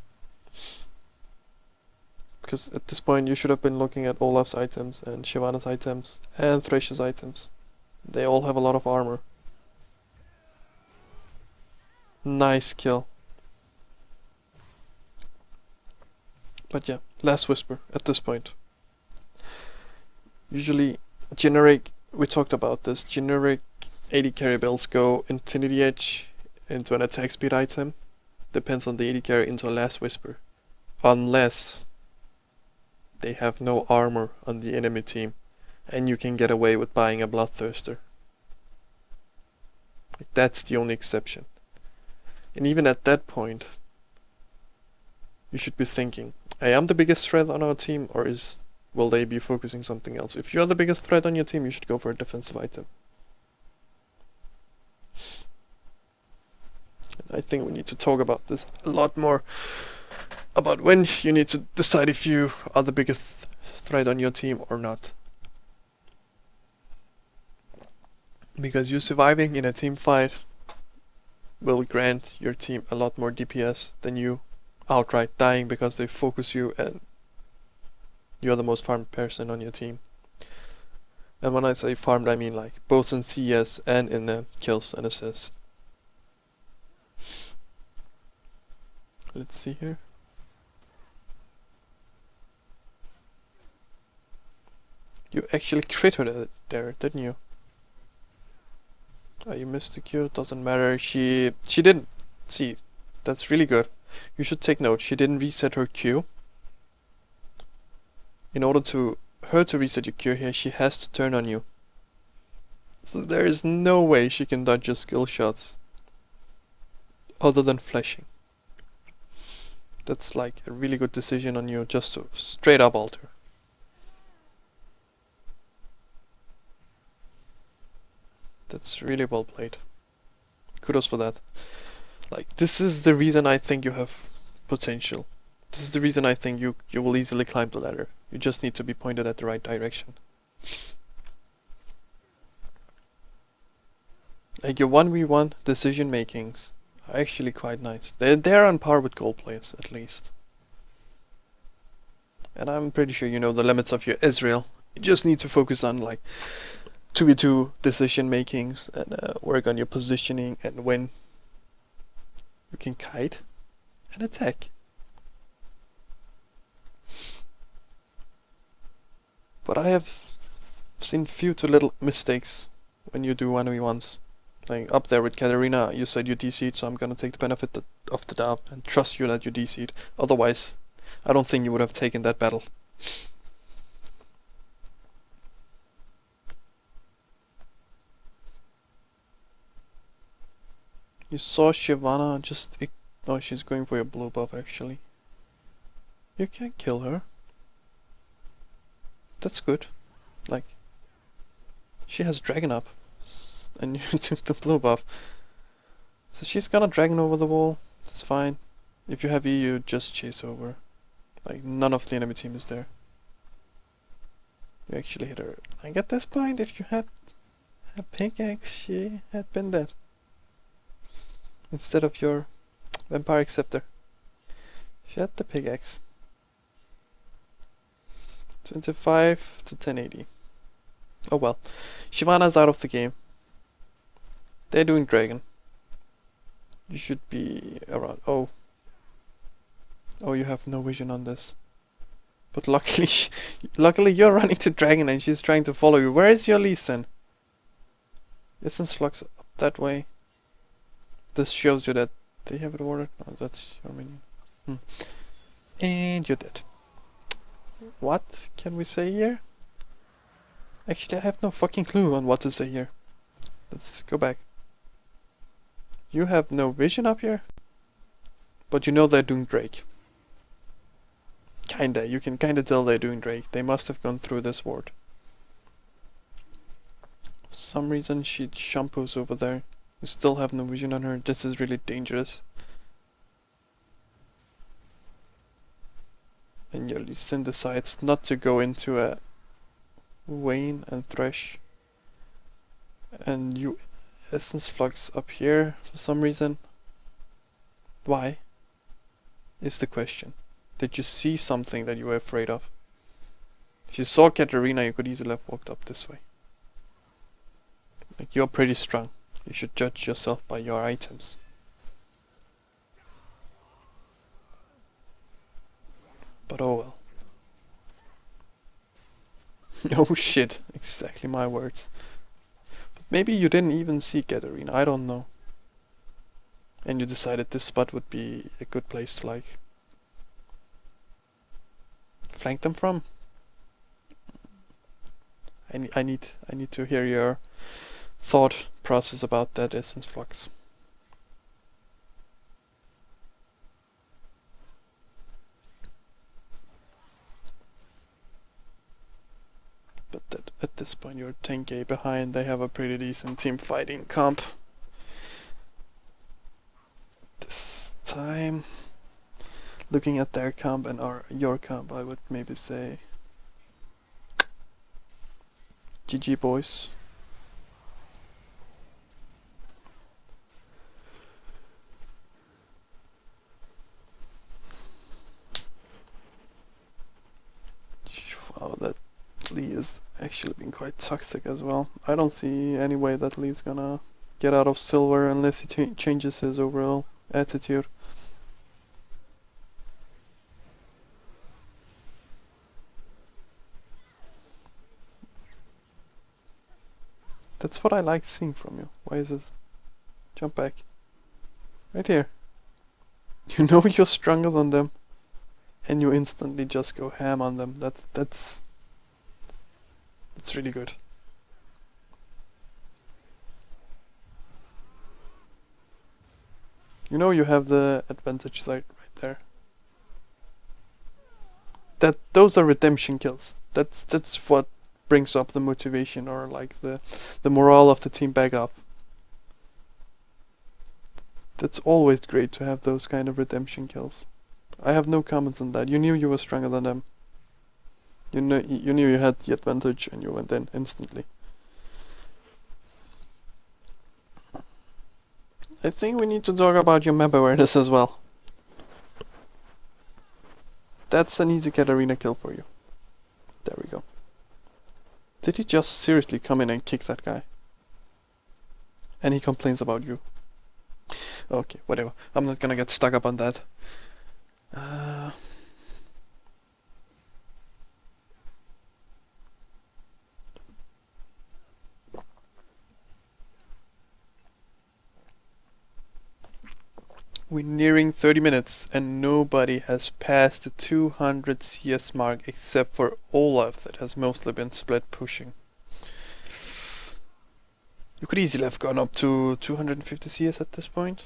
Speaker 1: Because at this point you should have been looking at Olaf's items and Shyvana's items and Thresh's items. They all have a lot of armor. Nice kill. But yeah, last whisper at this point. Usually generic, we talked about this, generic AD carry builds go Infinity Edge into an attack speed item. Depends on the AD carry into a last whisper. Unless they have no armor on the enemy team and you can get away with buying a Bloodthirster. That's the only exception. And even at that point, you should be thinking, I am the biggest threat on our team, or will they be focusing something else? If you're the biggest threat on your team, you should go for a defensive item. And I think we need to talk about this a lot more, about when you need to decide if you are the biggest threat on your team or not. Because you surviving in a team fight will grant your team a lot more DPS than you outright dying because they focus you and you're the most farmed person on your team. And when I say farmed, I mean like both in CS and in kills and assists. Let's see here. You actually critted it there, didn't you? Oh, you missed the Q, doesn't matter. She didn't. See, that's really good. You should take note, she didn't reset her Q. In order to her to reset your Q here, she has to turn on you. So there is no way she can dodge your skill shots other than flashing. That's like a really good decision on you just to straight up ult her. That's really well played. Kudos for that. Like, this is the reason I think you have potential. This is the reason I think you will easily climb the ladder. You just need to be pointed at the right direction. Like, your 1v1 decision makings are actually quite nice. They're on par with gold players, at least. And I'm pretty sure you know the limits of your Ezreal. You just need to focus on like 2v2 decision makings and work on your positioning and when you can kite and attack. But I have seen few to little mistakes when you do 1v1s. Like up there with Katarina, you said you DC'd, so I'm gonna take the benefit of the doubt and trust you that you DC'd. Otherwise, I don't think you would have taken that battle. You saw Shyvana just... Oh, she's going for your blue buff actually. You can't kill her. That's good. Like, she has dragon up, and you took the blue buff. So she's gonna dragon over the wall. That's fine. If you have E, you just chase over. Like, none of the enemy team is there. You actually hit her. Like, at this point, if you had a pickaxe, she had been dead. Instead of your vampire scepter. She had the pickaxe. 25 to 1080. Oh well. Shyvana's out of the game. They're doing dragon. You should be around. Oh. Oh, you have no vision on this. But luckily, luckily you're running to dragon and she's trying to follow you. Where is your Lee Sin? Essence Flux up that way. This shows you that they have it ordered. Oh, that's your minion. And you're dead. What can we say here? Actually, I have no fucking clue on what to say here. Let's go back. You have no vision up here? But you know they're doing Drake. Kinda, you can kinda tell they're doing Drake. They must have gone through this ward. For some reason she shampoos over there. You still have no vision on her. This is really dangerous. And your Lee Sin decides not to go into a Vayne and Thresh. And you Essence Flux up here for some reason. Why? Is the question. Did you see something that you were afraid of? If you saw Katarina, you could easily have walked up this way. Like, you're pretty strong. You should judge yourself by your items. but oh well. Oh shit, exactly my words. But maybe you didn't even see Katarina, I don't know. And you decided this spot would be a good place to like flank them from. I need to hear your thought process about that essence flux. But that, at this point you're 10k behind, they have a pretty decent team fighting comp. This time, looking at their comp and your comp, I would maybe say GG boys. Wow, that Lee is actually been quite toxic as well. I don't see any way that Lee's gonna get out of silver unless he changes his overall attitude. That's what I like seeing from you. Why is this? Jump back. Right here. You know you're stronger than them, and you instantly just go ham on them. That's really good. You know you have the advantage right there. Those are redemption kills. That's what brings up the motivation, or like the morale of the team back up. That's always great to have those kind of redemption kills. I have no comments on that. You knew you were stronger than them. You knew you had the advantage and you went in instantly. I think we need to talk about your map awareness as well. That's an easy Katarina kill for you. There we go. Did he just seriously come in and kick that guy? And he complains about you. Okay, whatever. I'm not gonna get stuck up on that. We're nearing 30 minutes and nobody has passed the 200 CS mark except for Olaf, that has mostly been split pushing. You could easily have gone up to 250 CS at this point.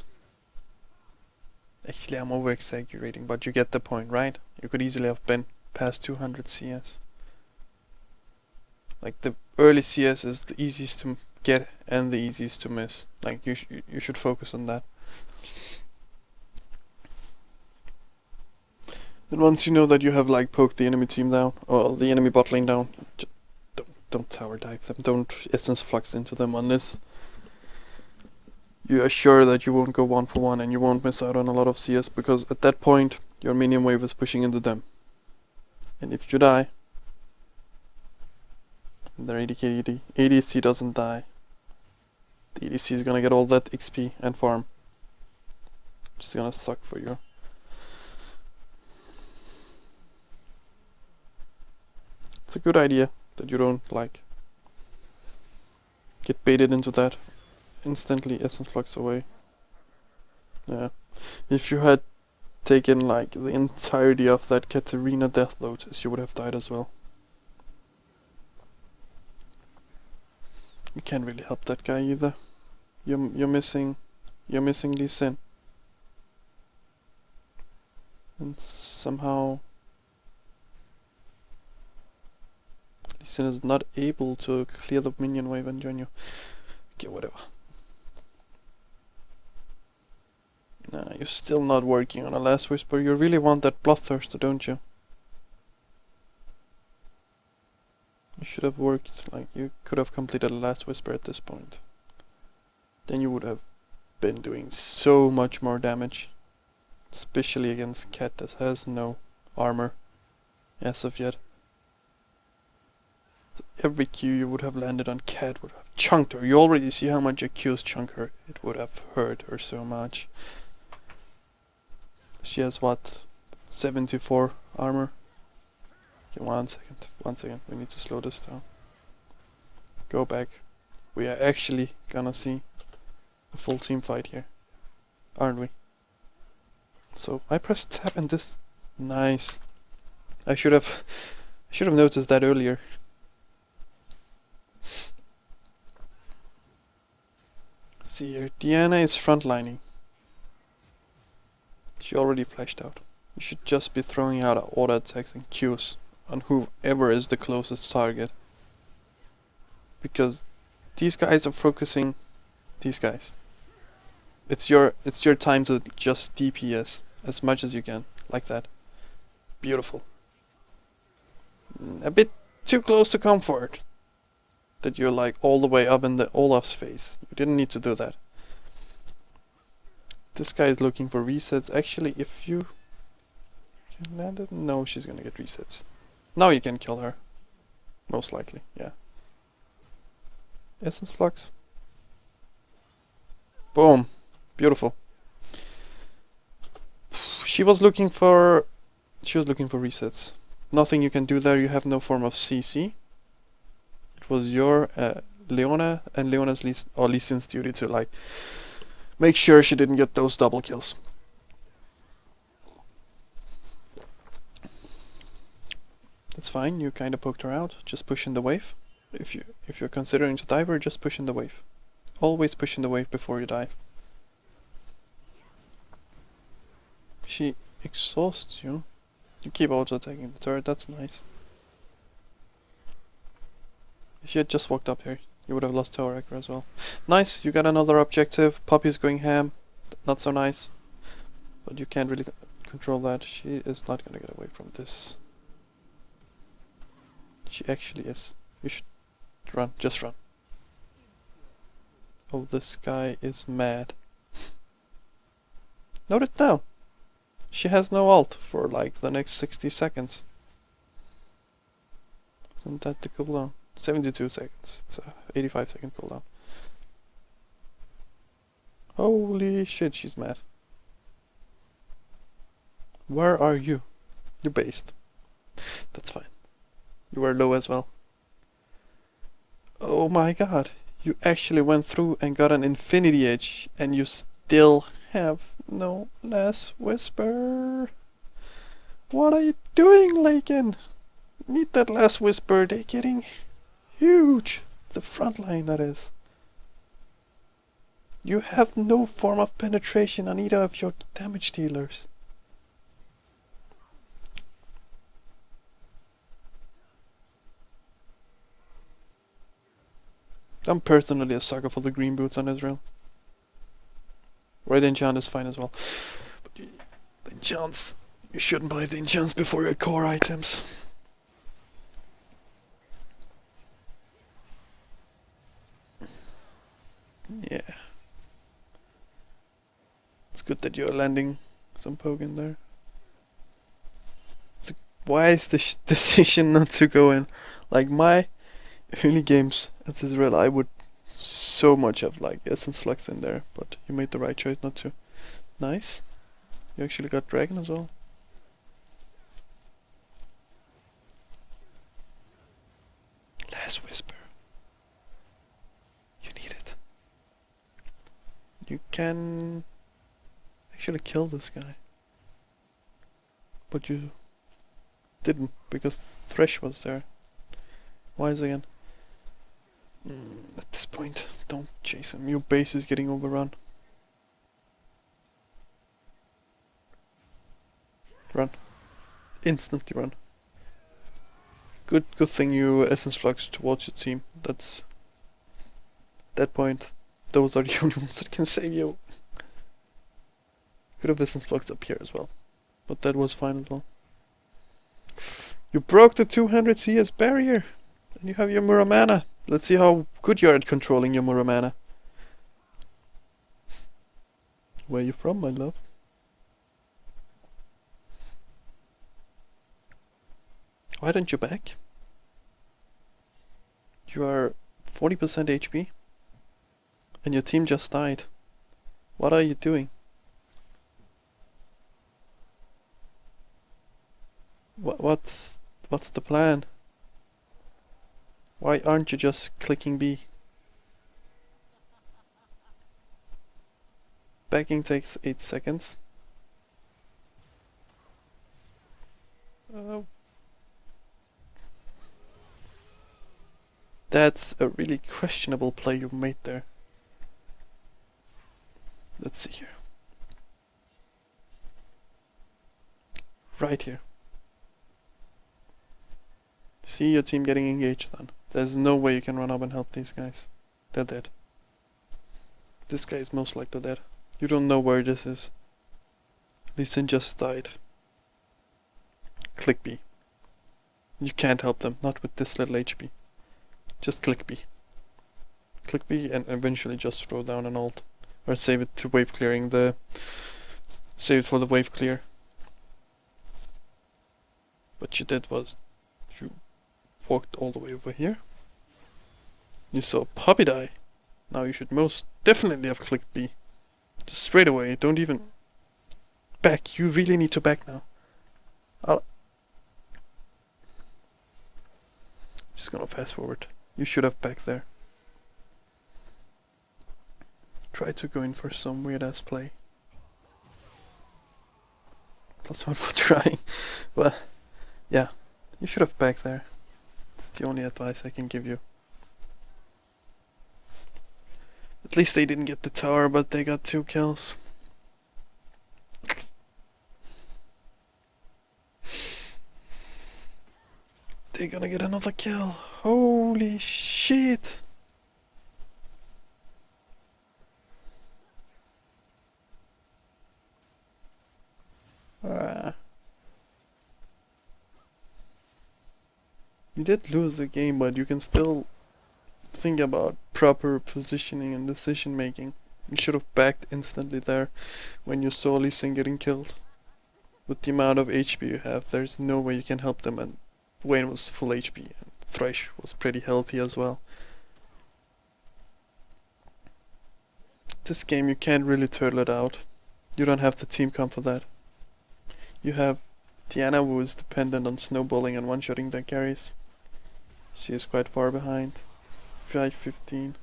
Speaker 1: Actually, I'm over exaggerating, but you get the point, right? You could easily have been past 200 CS. Like, the early CS is the easiest to get and the easiest to miss. Like, you should focus on that. Then once you know that you have like poked the enemy team down, or the enemy bot lane down, just don't tower dive them, don't essence flux into them unless you are sure that you won't go 1-for-1 and you won't miss out on a lot of CS, because at that point your minion wave is pushing into them. And if you die, their ADC doesn't die. The ADC is gonna get all that XP and farm. Which is gonna suck for you. It's a good idea that you don't like get baited into that. Instantly essence flux away. Yeah. If you had taken like the entirety of that Katarina death load, you would have died as well. You can't really help that guy either. You're missing Lee Sin. And somehow Lee Sin is not able to clear the minion wave and join you. Okay, whatever. Nah, you're still not working on a Last Whisper. You really want that Bloodthirster, don't you? You should have worked, like, you could have completed a Last Whisper at this point. Then you would have been doing so much more damage. Especially against Cat that has no armor as of yet. So every Q you would have landed on Cat would have chunked her. You already see how much a Q's chunk her. It would have hurt her so much. She has what? 74 armor. Okay, 1 second. 1 second. We need to slow this down. Go back. We are actually gonna see a full team fight here, aren't we? So I pressed tab and this. Nice. I should have noticed that earlier. See here, Diana is frontlining. She already flashed out. You should just be throwing out auto attacks and Qs on whoever is the closest target. Because these guys are focusing these guys. It's your time to just DPS as much as you can, like that. Beautiful. A bit too close to comfort. That you're like all the way up in the Olaf's face. You didn't need to do that. This guy is looking for resets. Actually, if you can land it, no, she's gonna get resets. Now you can kill her. Most likely, yeah. Essence Flux. Boom. Beautiful. She was looking for resets. Nothing you can do there. You have no form of CC. It was your Leona and Leona's Lee Sin's duty to like make sure she didn't get those double kills. That's fine. You kind of poked her out. Just push in the wave. If you're considering to dive her, just push in the wave. Always push in the wave before you dive. She exhausts you. You keep auto attacking the turret. That's nice. If you had just walked up here, you would have lost tower aggro as well. Nice. You got another objective. Poppy's going ham. Not so nice. But you can't really control that. She is not gonna get away from this. She actually is. You should run. Just run. Oh, this guy is mad. Note it now. She has no ult for like the next 60 seconds. Isn't that the cooldown? 72 seconds. It's a 85-second cooldown. Holy shit, she's mad. Where are you? You're based. That's fine. You were low as well. Oh my god. You actually went through and got an Infinity Edge and you still have no last whisper. What are you doing, Leicken? Need that last whisper. They're getting huge. The front line, that is. You have no form of penetration on either of your damage dealers. I'm personally a sucker for the green boots on Ezreal. Red enchant is fine as well. But the enchants, you shouldn't buy the enchants before your core items. Yeah. It's good that you're landing some poke in there. It's a wise decision not to go in. Like my early games at Ezreal, I would so much have like Essence Flux in there, but you made the right choice not to. Nice. You actually got Dragon as well. Last Whisper. You need it. You can actually kill this guy. But you didn't, because Thresh was there. Wise again. At this point, don't chase him. Your base is getting overrun. Run. Instantly run. Good thing you Essence Flux towards your team. That's... At that point, those are the only ones that can save you. Could have Essence Flux up here as well. But that was fine as well. You broke the 200 CS barrier! And you have your Muramana. Let's see how good you are at controlling your Muramana. Where are you from, my love? Why don't you back? You are 40% HP. And your team just died. What are you doing? What's What's the plan? Why aren't you just clicking B? Backing takes 8 seconds. That's a really questionable play you made there. Let's see here. Right here. See your team getting engaged then. There's no way you can run up and help these guys. They're dead. This guy is most likely dead. You don't know where this is. Lee Sin just died. Click B. You can't help them, not with this little HP. Just click B. Click B and eventually just throw down an ult. Or save it to wave clearing save it for the wave clear. What you did was you walked all the way over here. You saw Puppy die. Now you should most definitely have clicked B. Just straight away, don't even back. You really need to back now. Just gonna fast forward. You should have backed there. Try to go in for some weird ass play. +1 for trying. Well, yeah, you should have backed there. It's the only advice I can give you. At least they didn't get the tower, but they got 2 kills. They're gonna get another kill. Holy shit! You did lose the game, but you can still think about proper positioning and decision making. You should have backed instantly there when you saw Lee Sin getting killed. With the amount of HP you have, there's no way you can help them, and Vayne was full HP and Thresh was pretty healthy as well. This game you can't really turtle it out. You don't have the team comp for that. You have Diana, who is dependent on snowballing and one-shotting their carries. She is quite far behind. 5-15.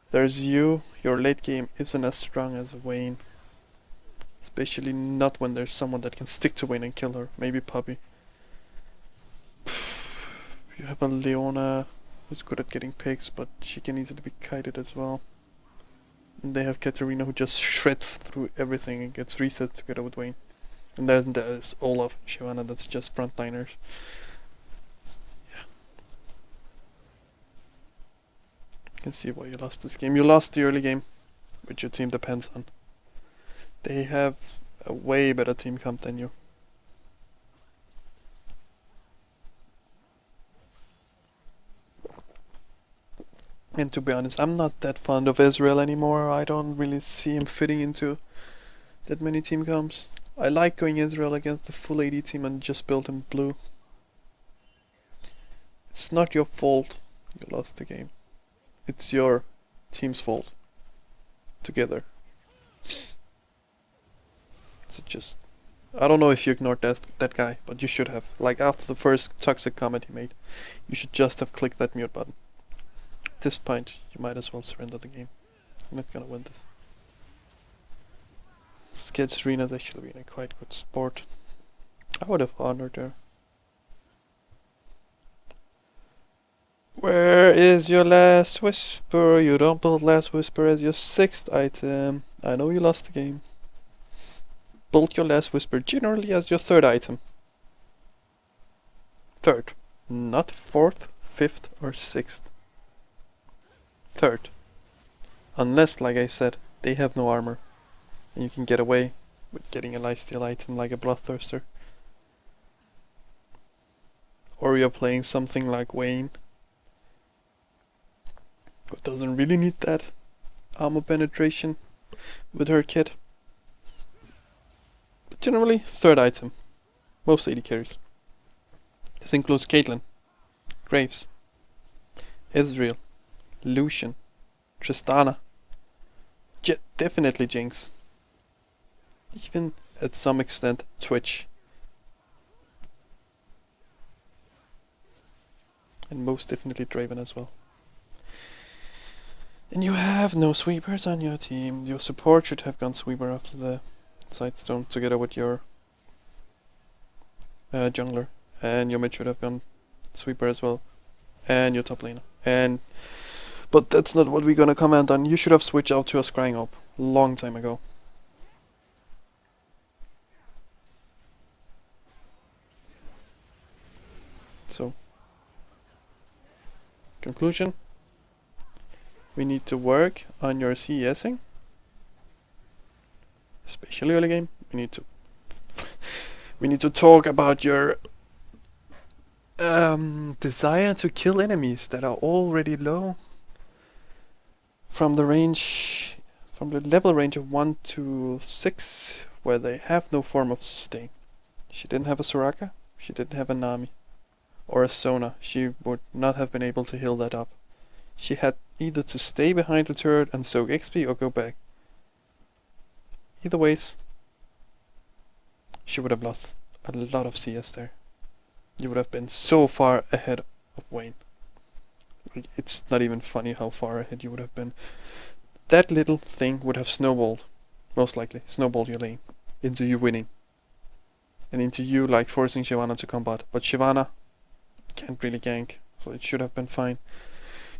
Speaker 1: There's you. Your late game isn't as strong as Vayne. Especially not when there's someone that can stick to Vayne and kill her. Maybe Puppy. You have a Leona who's good at getting picks, but she can easily be kited as well. And they have Katarina who just shreds through everything and gets reset together with Vayne. And then there's Olaf and Shyvana, that's just frontliners. Yeah. You can see why you lost this game. You lost the early game, which your team depends on. They have a way better team comp than you. And to be honest, I'm not that fond of Ezreal anymore. I don't really see him fitting into that many team comps. I like going Ezreal against the full AD team and just build him blue. It's not your fault you lost the game. It's your team's fault. Together. So just... I don't know if you ignored that guy, but you should have. Like after the first toxic comment he made, you should just have clicked that mute button. At this point, you might as well surrender the game. You're not gonna win this. Sketch Rena's actually been a quite good sport. I would have honored her. Where is your last whisper? You don't build last whisper as your 6th item. I know you lost the game. Build your last whisper generally as your 3rd item. 3rd. Not 4th, 5th or 6th. 3rd. Unless, like I said, they have no armor. And you can get away with getting a lifesteal item like a Bloodthirster. Or you're playing something like Vayne, who doesn't really need that armor penetration with her kit. But generally, 3rd item. Most AD carries. This includes Caitlyn, Graves, Ezreal, Lucian, Tristana, definitely Jinx. Even at some extent Twitch. And most definitely Draven as well. And you have no sweepers on your team. Your support should have gone sweeper after the sidestone together with your jungler. And your mid should have gone sweeper as well. And your top laner. But that's not what we're gonna comment on. You should have switched out to a scrying op long time ago. So, conclusion. We need to work on your CSing. Especially early game. We need to talk about your desire to kill enemies that are already low. From the level range of 1 to 6, where they have no form of sustain. She didn't have a Soraka, she didn't have a Nami, or a Sona. She would not have been able to heal that up. She had either to stay behind the turret and soak XP or go back. Either ways, she would have lost a lot of CS there. You would have been so far ahead of Vayne. It's not even funny how far ahead you would have been. That little thing would have snowballed, most likely, snowballed your lane, into you winning. And into you like forcing Shyvana to combat. But Shyvana can't really gank, so it should have been fine.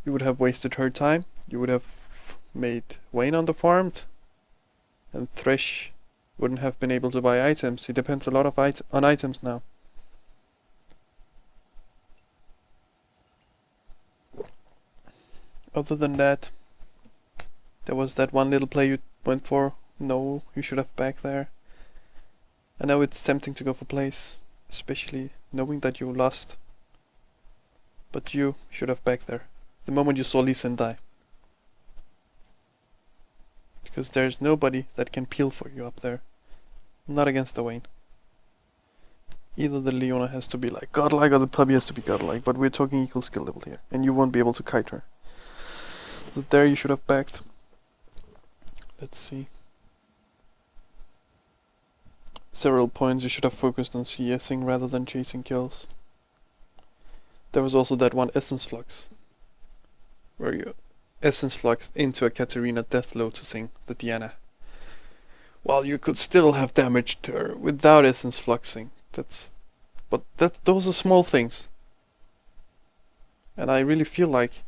Speaker 1: You would have wasted her time, you would have made Vayne underfarmed, and Thresh wouldn't have been able to buy items. He depends a lot on items now. Other than that, there was that one little play you went for. No, you should have back there. I know it's tempting to go for plays, especially knowing that you lost. But you should have back there, the moment you saw Lee Sin die. Because there's nobody that can peel for you up there. Not against the Vayne. Either the Leona has to be like godlike or the puppy has to be godlike, but we're talking equal skill level here, and you won't be able to kite her. So there you should have backed. Let's see. Several points you should have focused on CSing rather than chasing kills. There was also that one Essence Flux, where you Essence Fluxed into a Katarina Deathlow to sing the Diana. While you could still have damaged her without Essence Fluxing. Those are small things. And I really feel like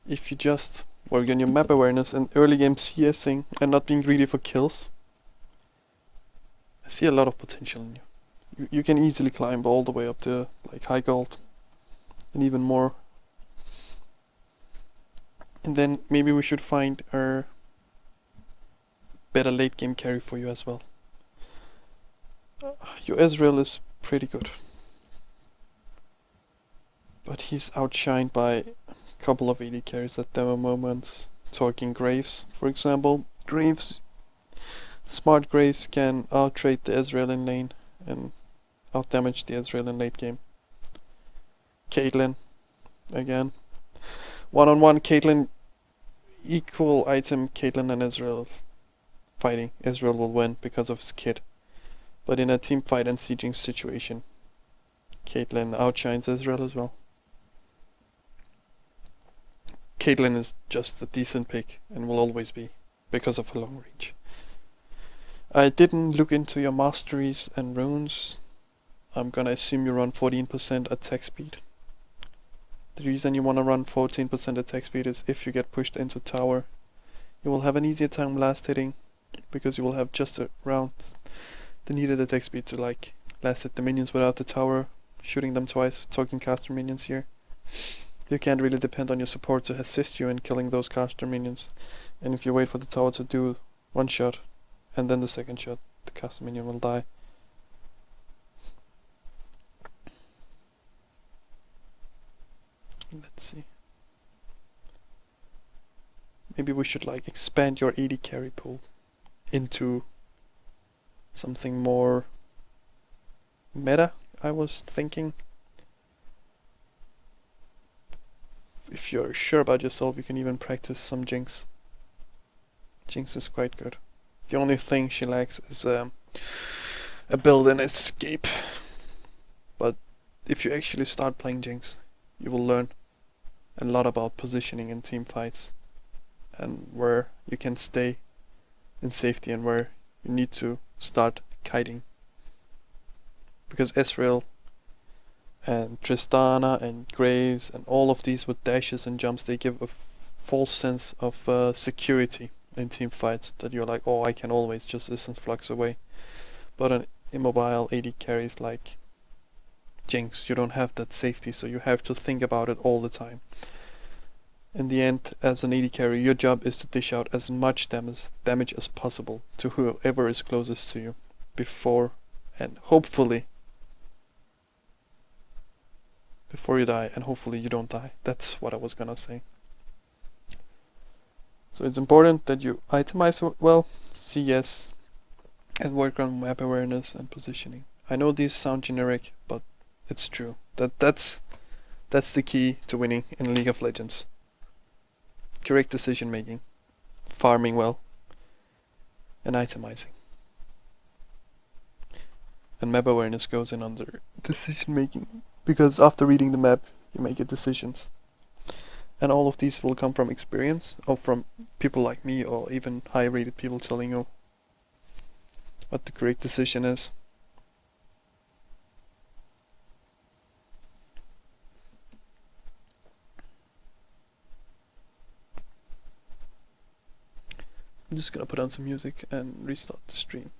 Speaker 1: if you just work on your map awareness and early game CSing and not being greedy for kills, I see a lot of potential in you. You can easily climb all the way up to like high gold and even more. And then maybe we should find a better late game carry for you as well. Your Ezreal is pretty good, but he's outshined by a couple of AD carries at demo moments. Talking Graves, for example. Smart Graves can out-trade the Ezreal in lane and out-damage the Ezreal in late game. Caitlyn, again. One-on-one Caitlyn, equal item Caitlyn and Ezreal fighting. Ezreal will win because of his kit. But in a team fight and sieging situation, Caitlyn outshines Ezreal as well. Caitlyn is just a decent pick and will always be because of her long reach. I didn't look into your masteries and runes. I'm gonna assume you run 14% attack speed. The reason you wanna run 14% attack speed is if you get pushed into tower, you will have an easier time last hitting because you will have just around the needed attack speed to like last hit the minions without the tower shooting them twice. Talking caster minions here. You can't really depend on your support to assist you in killing those caster minions, and if you wait for the tower to do one shot and then the second shot, the caster minion will die. Let's see. Maybe we should like expand your AD carry pool into something more meta, I was thinking. If you're sure about yourself, you can even practice some Jinx. Jinx is quite good. The only thing she lacks is a build and escape. But if you actually start playing Jinx, you will learn a lot about positioning in team fights and where you can stay in safety and where you need to start kiting. Because Ezreal and Tristana and Graves and all of these with dashes and jumps, they give a false sense of security in team fights, that you're like, oh, I can always just instant flux away. But an immobile AD carries like Jinx, you don't have that safety, so you have to think about it all the time. In the end, as an AD carry, your job is to dish out as much damage as possible to whoever is closest to you before and hopefully before you die, and hopefully you don't die. That's what I was gonna say. So it's important that you itemize well, CS, and work on map awareness and positioning. I know these sound generic, but it's true. That's the key to winning in League of Legends. Correct decision making, farming well, and itemizing. And map awareness goes in under decision making, because after reading the map, you make your decisions. And all of these will come from experience, or from people like me, or even high-rated people telling you what the correct decision is. I'm just gonna put on some music and restart the stream.